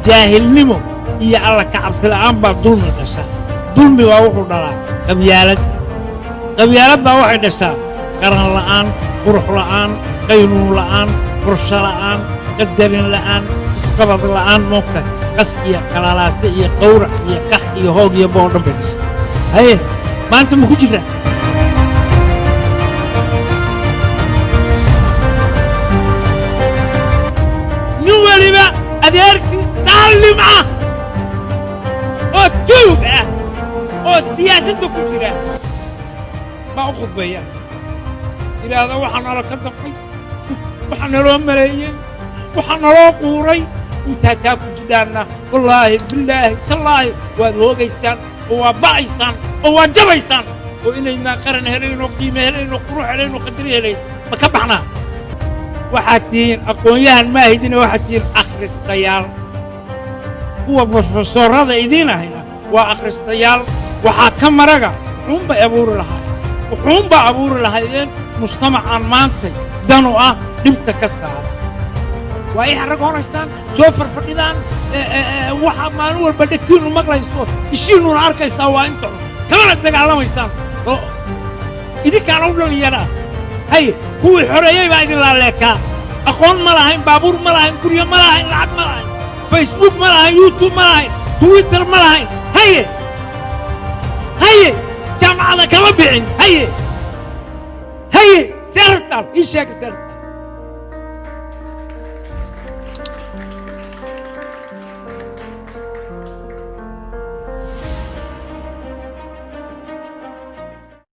jaahil nimo iyo alla ka cabsi la'aan baa dulmi dhasha dulmi waa wuxuu dhalaa qabyaalad baa waxay dhashaa qaran la'aan qurux la'aan qaynuun la'aan qorshe la'aan qadarin la'aan isqabad la'aan moogta qas iyo qalalaase iyo qawrac iyo qax iyo hoog iyo boo dhan bay dhashaa haye maanta ma ku jirtaa nin weliba adeerkii daalim ah oo tuug ah oo siyaasadda ku jira baa u khudbeeya yidhaahda waxaa nala ka daqay waxaa naloo maleeyey waxaa naloo quuray intaa taa ku jidhaanna wallaahi bilaahi tallaahi waad hoogaysaan oo waa ba'aysaan oo waa jabaysaan oo inaynaa qaran helayn oo qiime helayn oo qurux helayn oo qadari helayn ma ka baxnaa waxaad tihiin aqoon-yahan ma ahidina waxaad tihiin akhristayaal kuwa profesorada idiin ahayna waa akhristayaal waxaa ka maraga wuxuunbay abuuri lahaydeen mujtamacaan maantay danu ah dhibta ka saara waa ay rag horaystaan soo farfadhidaan waxa maalin walba dhegtiinu maqlayso ishiinuuna arkaysaa waa inta kamana dagaalamaysaan oo idinkaan u dhalinyara haye kuwii xoreeyey baa idin laaleekaa aqoon ma lahayn baabuur ma lahayn guryo ma lahayn lacag ma lahayn facebook ma lahayn youtube ma lahayn twitter ma lahayn haye jaamacada kama bixin haye سرطان ايش هيك سرطان